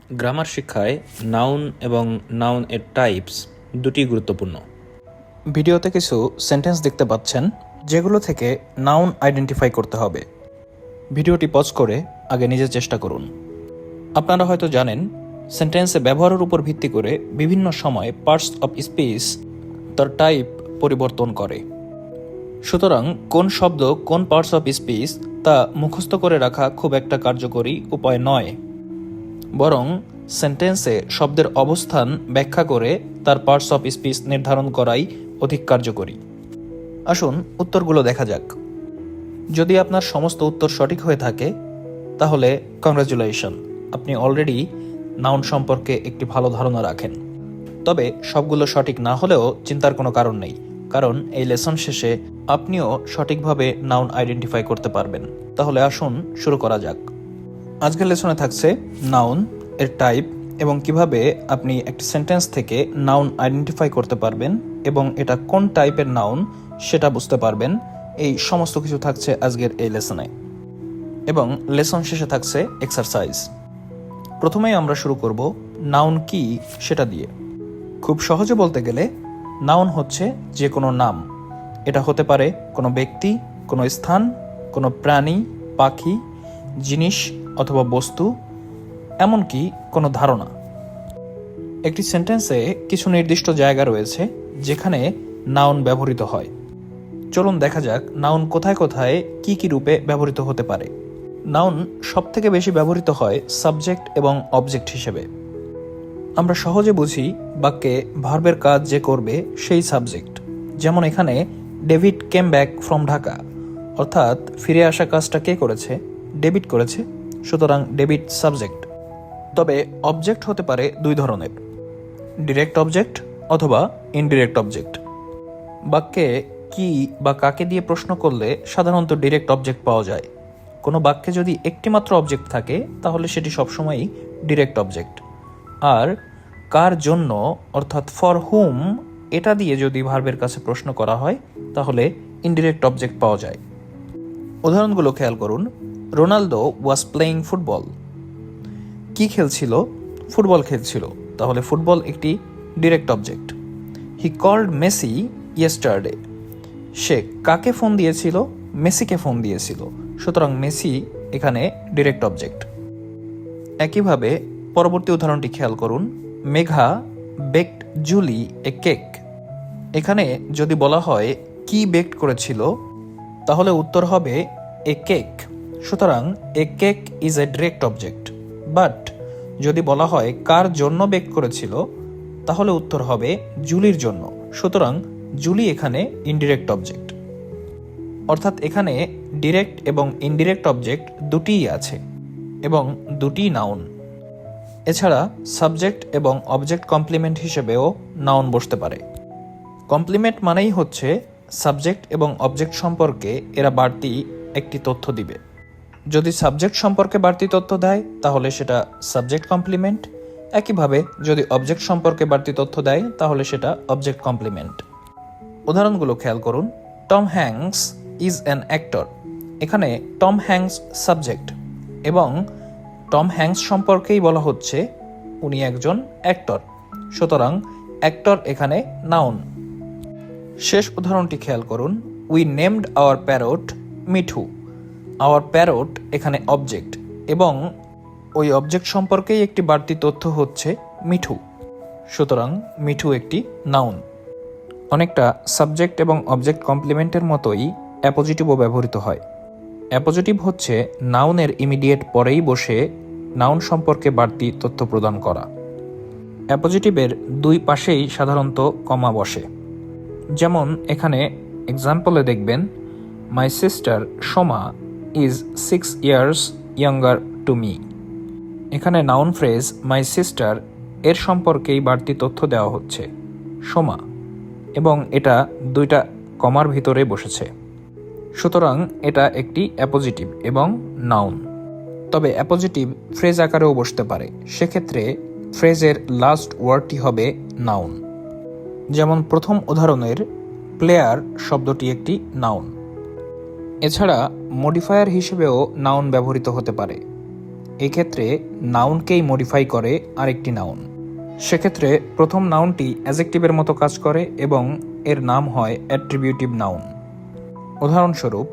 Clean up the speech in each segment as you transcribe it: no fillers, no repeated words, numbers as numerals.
Grammar শিক্ষায় noun এবং noun এর টাইপস দুটি গুরুত্বপূর্ণ। ভিডিওতে কিছু সেন্টেন্স দেখতে পাচ্ছেন যেগুলো থেকে নাউন আইডেন্টিফাই করতে হবে। ভিডিওটি পজ করে আগে নিজে চেষ্টা করুন। আপনারা হয়তো জানেন, সেন্টেন্সে ব্যবহারের উপর ভিত্তি করে বিভিন্ন সময় পার্টস অফ স্পিচ তার টাইপ পরিবর্তন করে। সুতরাং কোন শব্দ কোন পার্টস অফ স্পিচ তা মুখস্থ করে রাখা খুব একটা কার্যকরী উপায় নয়, বরং সেন্টেন্সে শব্দের অবস্থান ব্যাখ্যা করে তার পার্টস অফ স্পিচ নির্ধারণ করাই অধিক কার্যকরী। আসুন উত্তরগুলো দেখা যাক। যদি আপনার সমস্ত উত্তর সঠিক হয়ে থাকে তাহলে কংগ্রাচুলেশন, আপনি অলরেডি নাউন সম্পর্কে একটি ভালো ধারণা রাখেন। তবে সবগুলো সঠিক না হলেও চিন্তার কোনো কারণ নেই, কারণ এই লেসন শেষে আপনিও সঠিকভাবে নাউন আইডেন্টিফাই করতে পারবেন। তাহলে আসুন শুরু করা যাক। আজকের লেসনে থাকছে নাউন এর টাইপ এবং কিভাবে আপনি একটি সেন্টেন্স থেকে নাউন আইডেন্টিফাই করতে পারবেন এবং এটা কোন টাইপের নাউন সেটা বুঝতে পারবেন। এই সমস্ত কিছু থাকছে আজকের এই লেসনে, এবং লেসন শেষে থাকছে এক্সারসাইজ। প্রথমেই আমরা শুরু করব নাউন কি সেটা দিয়ে। খুব সহজে বলতে গেলে নাউন হচ্ছে যে কোনো নাম। এটা হতে পারে কোনো ব্যক্তি, কোনো স্থান, কোনো প্রাণী, পাখি, জিনিস অথবা বস্তু, এমনকি কোনো ধারণা। একটি সেন্টেন্সে কিছু নির্দিষ্ট জায়গা রয়েছে যেখানে নাউন ব্যবহৃত হয়। চলুন দেখা যাক নাউন কোথায় কোথায় কি কি রূপে ব্যবহৃত হতে পারে। নাউন সবথেকে বেশি ব্যবহৃত হয় সাবজেক্ট এবং অবজেক্ট হিসেবে। আমরা সহজে বুঝি বাক্যে ভার্বের কাজ যে করবে সেই সাবজেক্ট। যেমন এখানে David came back from Dhaka, অর্থাৎ ফিরে আসা কাজটা কে করেছে? ডেভিড করেছে, সুতরাং ডেভিড সাবজেক্ট। তবে অবজেক্ট হতে পারে দুই ধরনের, ডিরেক্ট অবজেক্ট অথবা ইনডিরেক্ট অবজেক্ট। বাক্যে কি বা কাকে দিয়ে প্রশ্ন করলে সাধারণত ডিরেক্ট অবজেক্ট পাওয়া যায়। কোনো বাক্যে যদি একটি মাত্র অবজেক্ট থাকে তাহলে সেটি সবসময়ই ডিরেক্ট অবজেক্ট। আর কার জন্য অর্থাৎ ফর হুম এটা দিয়ে যদি ভার্বের কাছে প্রশ্ন করা হয় তাহলে ইনডিরেক্ট অবজেক্ট পাওয়া যায়। উদাহরণগুলো খেয়াল করুন। Ronaldo was playing football. কি খেলছিল? ফুটবল খেলছিল, তাহলে ফুটবল একটি direct object. He called Messi yesterday. সে কাকে ফোন দিয়েছিল? মেসিকে ফোন দিয়েছিল, সুতরাং মেসি এখানে ডিরেক্ট অবজেক্ট। একইভাবে পরবর্তী উদাহরণটি খেয়াল করুন। Megha baked Julie a cake. এখানে যদি বলা হয় কি বেকড করেছিল তাহলে উত্তর হবে এ কেক, সুতরাং a cake is a direct object. But যদি বলা হয় কার জন্য বেক করেছিল তাহলে উত্তর হবে জুলির জন্য, সুতরাং জুলি এখানে ইনডিরেক্ট অবজেক্ট। অর্থাৎ এখানে ডিরেক্ট এবং ইনডিরেক্ট অবজেক্ট দুটিই আছে এবং দুটিই নাউন। এছাড়া সাবজেক্ট এবং অবজেক্ট কমপ্লিমেন্ট হিসেবেও নাউন বসতে পারে। কমপ্লিমেন্ট মানেই হচ্ছে সাবজেক্ট এবং অবজেক্ট সম্পর্কে এরা বাড়তি একটি তথ্য দিবে। যদি সাবজেক্ট সম্পর্কে বাড়তি তথ্য দেয় তাহলে সেটা সাবজেক্ট কমপ্লিমেন্ট। একইভাবে যদি অবজেক্ট সম্পর্কে বাড়তি তথ্য দেয় তাহলে সেটা অবজেক্ট কমপ্লিমেন্ট। উদাহরণগুলো খেয়াল করুন। Tom Hanks is an actor. এখানে টম হ্যাঙ্কস সাবজেক্ট এবং টম হ্যাঙ্কস সম্পর্কেই বলা হচ্ছে উনি একজন অ্যাক্টর, সুতরাং অ্যাক্টর এখানে নাউন। শেষ উদাহরণটি খেয়াল করুন। We named our parrot Mithu. Our parrot এখানে অবজেক্ট এবং ওই অবজেক্ট সম্পর্কেই একটি বাড়তি তথ্য হচ্ছে মিঠু, সুতরাং মিঠু একটি নাউন। অনেকটা সাবজেক্ট এবং অবজেক্ট কমপ্লিমেন্টের মতোই অ্যাপোজিটিভও ব্যবহৃত হয়। অ্যাপোজিটিভ হচ্ছে নাউনের ইমিডিয়েট পরেই বসে নাউন সম্পর্কে বাড়তি তথ্য প্রদান করা। অ্যাপোজিটিভের দুই পাশেই সাধারণত কমা বসে। যেমন এখানে এক্সাম্পলে দেখবেন, my sister Soma is 6 years younger to me. এখানে নাউন ফ্রেজ মাই সিস্টার এর সম্পর্কেই বাড়তি তথ্য দেওয়া হচ্ছে, সোমা, এবং এটা দুইটা কমার ভিতরে বসেছে, সুতরাং এটা একটি অ্যাপোজিটিভ এবং নাউন। তবে অ্যাপোজিটিভ ফ্রেজ আকারেও বসতে পারে, সেক্ষেত্রে ফ্রেজের লাস্ট ওয়ার্ডটি হবে নাউন। যেমন প্রথম উদাহরণের প্লেয়ার শব্দটি একটি নাউন। এছাড়া মডিফায়ার হিসেবেও নাউন ব্যবহৃত হতে পারে। এক্ষেত্রে নাউনকেই মডিফাই করে আরেকটি নাউন। সেক্ষেত্রে প্রথম নাউনটি অ্যাজেক্টিভের মতো কাজ করে এবং এর নাম হয় অ্যাট্রিবিউটিভ নাউন। উদাহরণস্বরূপ,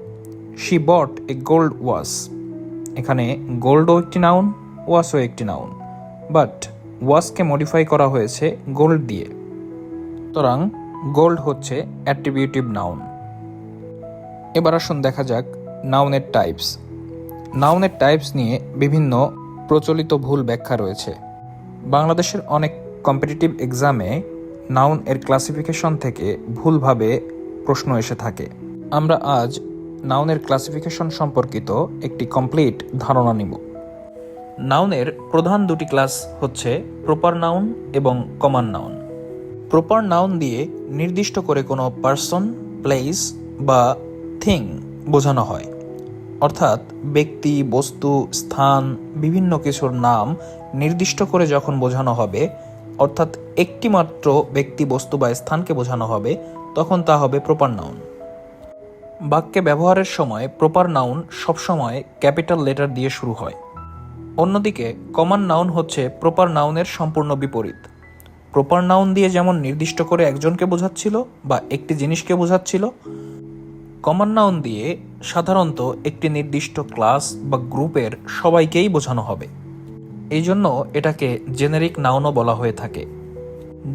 she bought a gold watch. এখানে গোল্ডও একটি নাউন, ওয়াচও একটি নাউন, বাট ওয়াচকে মডিফাই করা হয়েছে গোল্ড দিয়ে। সুতরাং গোল্ড হচ্ছে অ্যাট্রিবিউটিভ নাউন। এবার আসুন দেখা যাক নাউনের টাইপস। নাউনের টাইপস নিয়ে বিভিন্ন প্রচলিত ভুল ব্যাখ্যা রয়েছে। বাংলাদেশের অনেক কম্পিটিটিভ এক্সামে নাউন এর ক্লাসিফিকেশন থেকে ভুলভাবে প্রশ্ন এসে থাকে। আমরা আজ নাউনের ক্লাসিফিকেশন সম্পর্কিত একটি কমপ্লিট ধারণা নিব। নাউনের প্রধান দুটি ক্লাস হচ্ছে প্রপার নাউন এবং কমন নাউন। প্রপার নাউন দিয়ে নির্দিষ্ট করে কোনো পার্সন, প্লেস বা থিং বোঝানো হয়, অর্থাৎ ব্যক্তি, বস্তু, স্থান, বিভিন্ন কিছুর নাম নির্দিষ্ট করে যখন বোঝানো হবে, অর্থাৎ একটি মাত্র ব্যক্তি, বস্তু বা স্থানকে বোঝানো হবে, তখন তা হবে প্রপার নাউন। বাক্যে ব্যবহারের সময় প্রপার নাউন সবসময় ক্যাপিটাল লেটার দিয়ে শুরু হয়। অন্যদিকে কমন নাউন হচ্ছে প্রপার নাউনের সম্পূর্ণ বিপরীত। প্রপার নাউন দিয়ে যেমন নির্দিষ্ট করে একজনকে বোঝাচ্ছিল বা একটি জিনিসকে বোঝাচ্ছিল, কমন নাউন দিয়ে সাধারণত একটি নির্দিষ্ট ক্লাস বা গ্রুপের সবাইকেই বোঝানো হবে। এই জন্য এটাকে জেনেরিক নাউনও বলা হয়ে থাকে।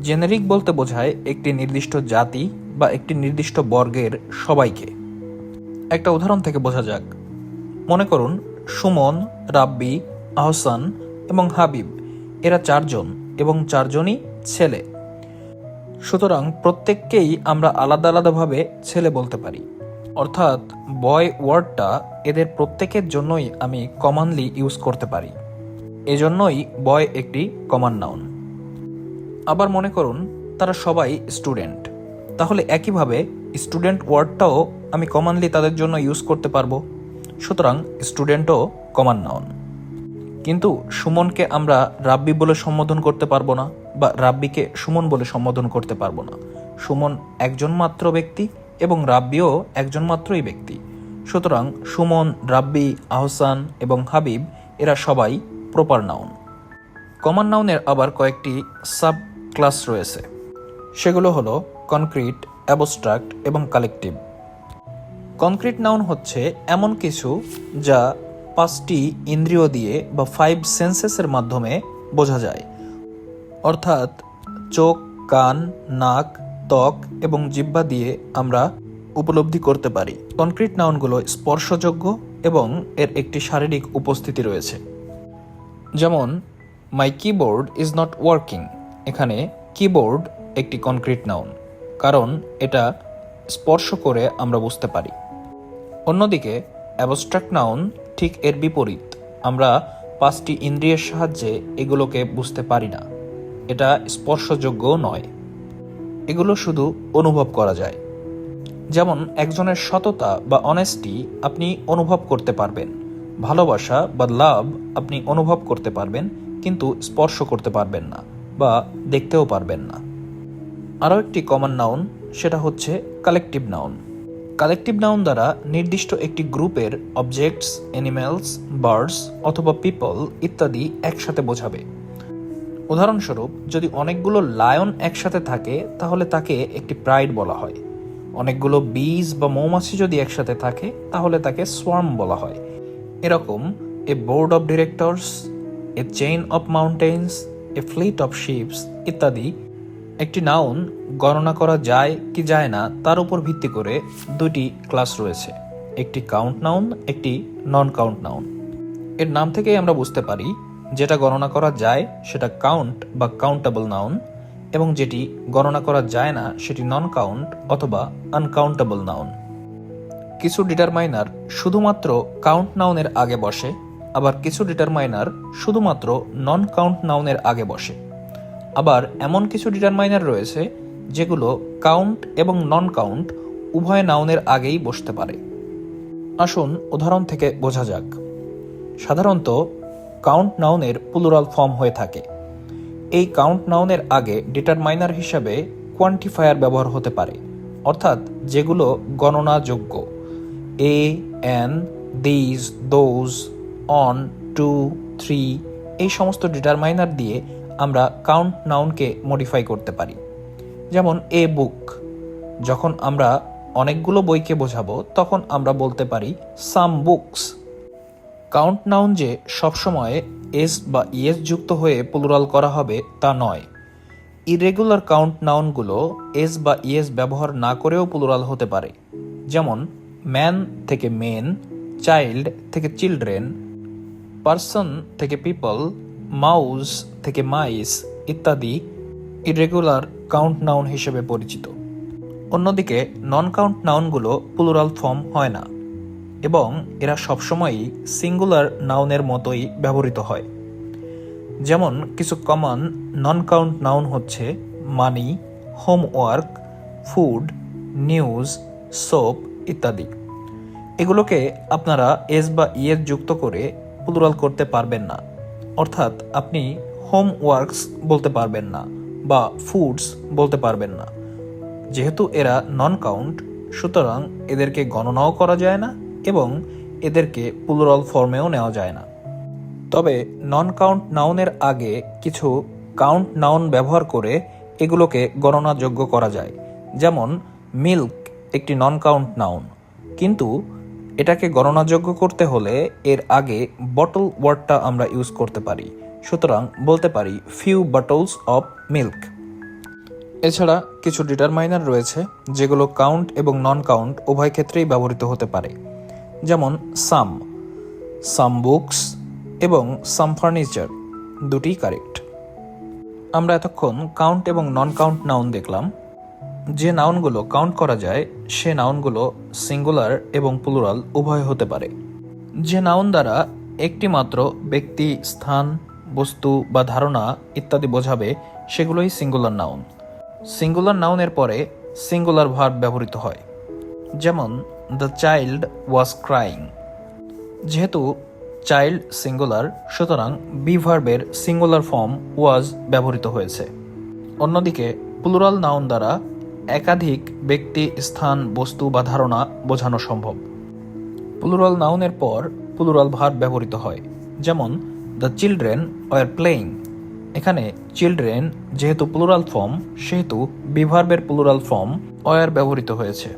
জেনেরিক বলতে বোঝায় একটি নির্দিষ্ট জাতি বা একটি নির্দিষ্ট বর্গের সবাইকে। একটা উদাহরণ থেকে বোঝা যাক। মনে করুন সুমন, রাব্বি, আহসান এবং হাবিব এরা চারজন এবং চারজনই ছেলে। সুতরাং প্রত্যেককেই আমরা আলাদা আলাদাভাবে ছেলে বলতে পারি, অর্থাৎ বয় ওয়ার্ডটা এদের প্রত্যেকের জন্যই আমি কমনলি ইউজ করতে পারি। এজন্যই বয় একটি কমন নাউন। আবার মনে করুন তারা সবাই স্টুডেন্ট, তাহলে একইভাবে স্টুডেন্ট ওয়ার্ডটাও আমি কমনলি তাদের জন্য ইউজ করতে পারবো। সুতরাং স্টুডেন্টও কমন নাউন। কিন্তু সুমনকে আমরা রাব্বি বলে সম্বোধন করতে পারবো না, বা রাব্বিকে সুমন বলে সম্বোধন করতে পারবো না। সুমন একজন মাত্র ব্যক্তি এবং রাব্বিও একজন মাত্রই ব্যক্তি। সুতরাং সুমন, রাব্বি, আহসান এবং হাবিব এরা সবাই প্রপার নাউন। কমন নাউনের আবার কয়েকটি সাব ক্লাস রয়েছে। সেগুলো হলো কনক্রিট, অ্যাবস্ট্রাক্ট এবং কালেকটিভ। কনক্রিট নাউন হচ্ছে এমন কিছু যা 5টি ইন্দ্রিয় দিয়ে বা 5 সেন্সেসের মাধ্যমে বোঝা যায়, অর্থাৎ চোখ, কান, নাক, ত্বক এবং জিহ্বা দিয়ে আমরা উপলব্ধি করতে পারি। কনক্রিট নাউনগুলো স্পর্শযোগ্য এবং এর একটি শারীরিক উপস্থিতি রয়েছে। যেমন মাই কিবোর্ড ইজ নট ওয়ার্কিং। এখানে কিবোর্ড একটি কনক্রিট নাউন, কারণ এটা স্পর্শ করে আমরা বুঝতে পারি। অন্যদিকে অ্যাবস্ট্রাক্ট নাউন ঠিক এর বিপরীত। আমরা 5টি ইন্দ্রিয়ের সাহায্যে এগুলোকে বুঝতে পারি না, এটা স্পর্শযোগ্যও নয়, এগুলো শুধু অনুভব করা যায়। যেমন একজনের সততা বা অনেস্টি আপনি অনুভব করতে পারবেন, ভালোবাসা বা লাভ আপনি অনুভব করতে পারবেন, কিন্তু স্পর্শ করতে পারবেন না বা দেখতেও পারবেন না। আরও একটি কমন নাউন, সেটা হচ্ছে কালেকটিভ নাউন। কালেকটিভ নাউন দ্বারা নির্দিষ্ট একটি গ্রুপের অবজেক্টস, অ্যানিম্যালস, বার্ডস অথবা পিপল ইত্যাদি একসাথে বোঝাবে। উদাহরণস্বরূপ, যদি অনেকগুলো লায়ন একসাথে থাকে তাহলে তাকে একটি প্রাইড বলা হয়। অনেকগুলো বীজ বা মৌমাছি যদি একসাথে থাকে তাহলে তাকে সোয়ার্ম বলা হয়। এরকম a board of directors, a chain of mountains, a fleet of ships ইত্যাদি। একটি নাউন গণনা করা যায় কি যায় না তার উপর ভিত্তি করে 2টি ক্লাস রয়েছে, একটি কাউন্ট নাউন, একটি নন কাউন্ট নাউন। এর নাম থেকেই আমরা বুঝতে পারি যেটা গণনা করা যায় সেটা কাউন্ট বা কাউন্টেবল নাউন, এবং যেটি গণনা করা যায় না সেটি নন কাউন্ট অথবা আনকাউন্টেবল নাউন। কিছু ডিটারমাইনার শুধুমাত্র কাউন্ট নাউনের আগে বসে, আবার কিছু ডিটারমাইনার শুধুমাত্র নন কাউন্ট নাউনের আগে বসে। আবার এমন কিছু ডিটারমাইনার রয়েছে যেগুলো কাউন্ট এবং নন কাউন্ট উভয় নাউনের আগেই বসতে পারে। আসুন উদাহরণ থেকে বোঝা যাক। সাধারণত কাউন্ট নাউনের প্লুরাল ফর্ম হয়ে থাকে। এই কাউন্ট নাউনের আগে ডিটারমাইনার হিসাবে কোয়ান্টিফায়ার ব্যবহার হতে পারে, অর্থাৎ যেগুলো গণনাযোগ্য। A, an, these, those, one, two, 3 এই সমস্ত ডিটারমাইনার দিয়ে আমরা কাউন্ট নাউনকে মডিফাই করতে পারি। যেমন এ বুক, যখন আমরা অনেকগুলো বইকে বোঝাবো তখন আমরা বলতে পারি সাম বুকস। কাউন্ট নাউন যে সবসময় এস বা ইএস যুক্ত হয়ে প্লুরাল করা হবে তা নয়। ইরেগুলার কাউন্ট নাউনগুলো এস বা ইএস ব্যবহার না করেও প্লুরাল হতে পারে। যেমন ম্যান থেকে মেন, চাইল্ড থেকে চিলড্রেন, পারসন থেকে পিপল, মাউস থেকে মাইস ইত্যাদি ইরেগুলার কাউন্ট নাউন হিসেবে পরিচিত। অন্যদিকে নন কাউন্ট নাউনগুলো প্লুরাল ফর্ম হয় না এবং এরা সবসময়ই সিঙ্গুলার নাউনের মতোই ব্যবহৃত হয়। যেমন কিছু কমন নন কাউন্ট নাউন হচ্ছে মানি, হোমওয়ার্ক, ফুড, নিউজ, সোপ ইত্যাদি। এগুলোকে আপনারা এস বা ইএস যুক্ত করে প্লুরাল করতে পারবেন না, অর্থাৎ আপনি হোমওয়ার্কস বলতে পারবেন না বা ফুডস বলতে পারবেন না। যেহেতু এরা নন কাউন্ট, সুতরাং এদেরকে গণনাও করা যায় না এবং এদেরকে প্লুরাল ফর্মেও নেওয়া যায় না। তবে নন কাউন্ট নাউনের আগে কিছু কাউন্ট নাউন ব্যবহার করে এগুলোকে গণনাযোগ্য করা যায়। যেমন মিল্ক একটি নন কাউন্ট নাউন, কিন্তু এটাকে গণনাযোগ্য করতে হলে এর আগে বটল ওয়ার্ডটা আমরা ইউজ করতে পারি। সুতরাং বলতে পারি ফিউ বটলস অফ মিল্ক। এছাড়া কিছু ডিটারমাইনার রয়েছে যেগুলো কাউন্ট এবং নন কাউন্ট উভয় ক্ষেত্রেই ব্যবহৃত হতে পারে। যেমন সাম বুকস এবং সাম ফার্নিচার দুটিই কারেক্ট। আমরা এতক্ষণ কাউন্ট এবং নন কাউন্ট নাউন দেখলাম। যে নাউনগুলো কাউন্ট করা যায় সে নাউনগুলো সিঙ্গুলার এবং প্লুরাল উভয় হতে পারে। যে নাউন দ্বারা একটি মাত্র ব্যক্তি, স্থান, বস্তু বা ধারণা ইত্যাদি বোঝাবে সেগুলোই সিঙ্গুলার নাউন। সিঙ্গুলার নাউনের পরে সিঙ্গুলার ভার্ব ব্যবহৃত হয়। যেমন দ্য চাইল্ড ওয়াজ ক্রাইং। যেহেতু চাইল্ড সিঙ্গুলার, সুতরাং বি ভার্বের সিঙ্গুলার ফর্ম ওয়াজ ব্যবহৃত হয়েছে। অন্যদিকে প্লুরাল নাউন দ্বারা একাধিক ব্যক্তি, স্থান, বস্তু বা ধারণা বোঝানো সম্ভব। প্লুরাল নাউনের পর প্লুরাল ভার্ব ব্যবহৃত হয়। যেমন দ্য চিলড্রেন ওয়ার প্লেয়িং। এখানে চিলড্রেন যেহেতু প্লুরাল ফর্ম, সেহেতু বি ভার্বের প্লুরাল ফর্ম ওয়ার ব্যবহৃত হয়েছে।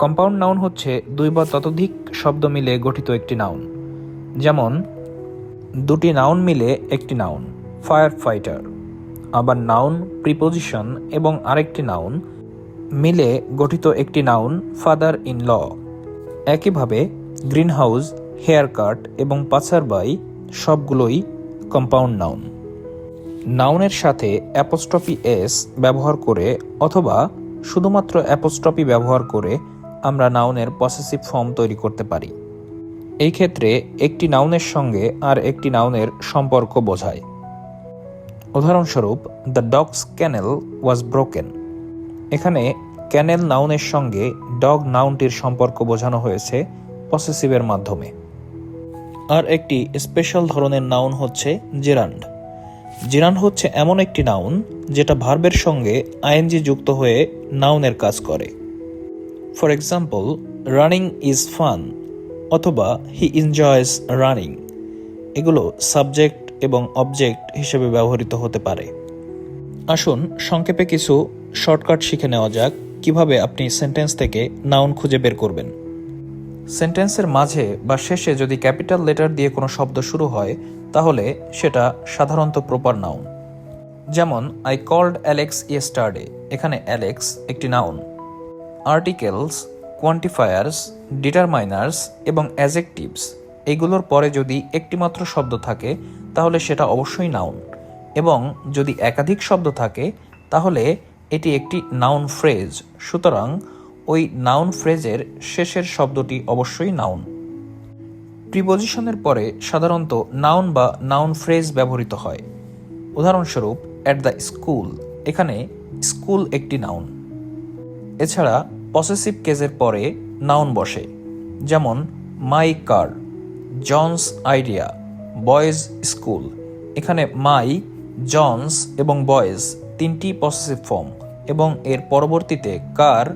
কম্পাউন্ড নাউন হচ্ছে দুই বা ততোধিক শব্দ মিলে গঠিত একটি নাউন। যেমন দুটি নাউন মিলে একটি নাউন, ফায়ার ফাইটার। আবার নাউন, প্রিপোজিশন এবং আরেকটি নাউন মিলে গঠিত একটি নাউন, ফাদার ইন ল। একইভাবে গ্রিন হাউস, হেয়ার কাট এবং পাসারবাই সবগুলোই কম্পাউন্ড নাউন। নাউনের সাথে অ্যাপোস্ট্রফি এস ব্যবহার করে অথবা শুধুমাত্র অ্যাপোস্ট্রফি ব্যবহার করে আমরা নাউনের পসেসিভ ফর্ম তৈরি করতে পারি। এই ক্ষেত্রে একটি নাউনের সঙ্গে আর একটি নাউনের সম্পর্ক বোঝায়। উদাহরণস্বরূপ the dog's kennel was broken. এখানে ক্যানেল নাউনের সঙ্গে ডগ নাউনটির সম্পর্ক বোঝানো হয়েছে পসেসিভের মাধ্যমে। আর একটি স্পেশাল ধরনের নাউন হচ্ছে জেরান্ড। জেরান্ড হচ্ছে এমন একটি নাউন যেটা ভার্বের সঙ্গে আইএনজি যুক্ত হয়ে নাউনের কাজ করে। For example, running is fun অথবা হি এনজয়স রানিং। এগুলো সাবজেক্ট এবং অবজেক্ট হিসেবে ব্যবহৃত হতে পারে। আসুন সংক্ষেপে কিছু শর্টকাট শিখে নেওয়া যাক কিভাবে আপনি সেন্টেন্স থেকে নাউন খুঁজে বের করবেন। সেন্টেন্সের মাঝে বা শেষে যদি ক্যাপিটাল লেটার দিয়ে কোনো শব্দ শুরু হয় তাহলে সেটা সাধারণত প্রপার নাউন। যেমন আই কল্ড অ্যালেক্স ইয়েস্টারডে। এখানে অ্যালেক্স একটি নাউন। আর্টিকেলস, কোয়ান্টিফায়ার্স, ডিটারমাইনার্স এবং অ্যাজেকটিভস এগুলোর পরে যদি একটিমাত্র শব্দ থাকে তাহলে সেটা অবশ্যই নাউন, এবং যদি একাধিক শব্দ থাকে তাহলে এটি একটি নাউন ফ্রেজ। সুতরাং ওই নাউন ফ্রেজের শেষের শব্দটি অবশ্যই নাউন। প্রিপোজিশনের পরে সাধারণত নাউন বা নাউন ফ্রেজ ব্যবহৃত হয়। উদাহরণস্বরূপ অ্যাট দ্য স্কুল। এখানে স্কুল একটি নাউন। এছাড়া পসেসিভ কেজের পরে নাউন বসে। যেমন মাই কার, জনস আইডিয়া, বয়েজ স্কুল। এখানে মাই, জনস এবং বয়েজ তিনটি পসেসিভ ফর্ম এবং এর পরবর্তীতে কার,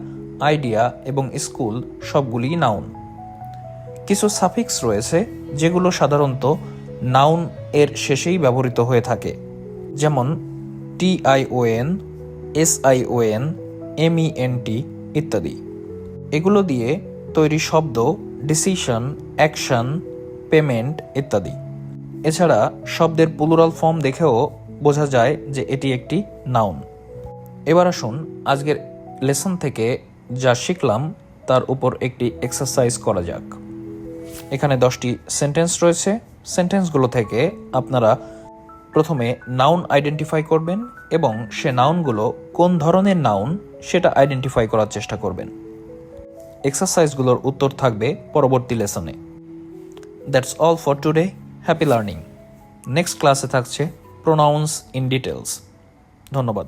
আইডিয়া এবং স্কুল সবগুলিই নাউন। কিছু সাফিক্স রয়েছে যেগুলো সাধারণত নাউন এর শেষেই ব্যবহৃত হয়ে থাকে, যেমন TION, SION, MENT ইত্যাদি। এগুলো দিয়ে তৈরি শব্দ ডিসিশন, অ্যাকশন, পেমেন্ট ইত্যাদি। এছাড়া শব্দের প্লুরাল ফর্ম দেখেও বোঝা যায় যে এটি একটি নাউন। এবার আসুন আজকের লেসন থেকে যা শিখলাম তার উপর একটি এক্সারসাইজ করা যাক। এখানে 10টি সেন্টেন্স রয়েছে। সেন্টেন্সগুলো থেকে আপনারা প্রথমে নাউন আইডেন্টিফাই করবেন এবং সে নাউনগুলো কোন ধরনের নাউন সেটা আইডেন্টিফাই করার চেষ্টা করবেন। এক্সারসাইজগুলোর উত্তর থাকবে পরবর্তী লেসনে। That's all for today. Happy learning. Next ক্লাসে থাকছে প্রোনাউন্স ইন ডিটেলস। ধন্যবাদ।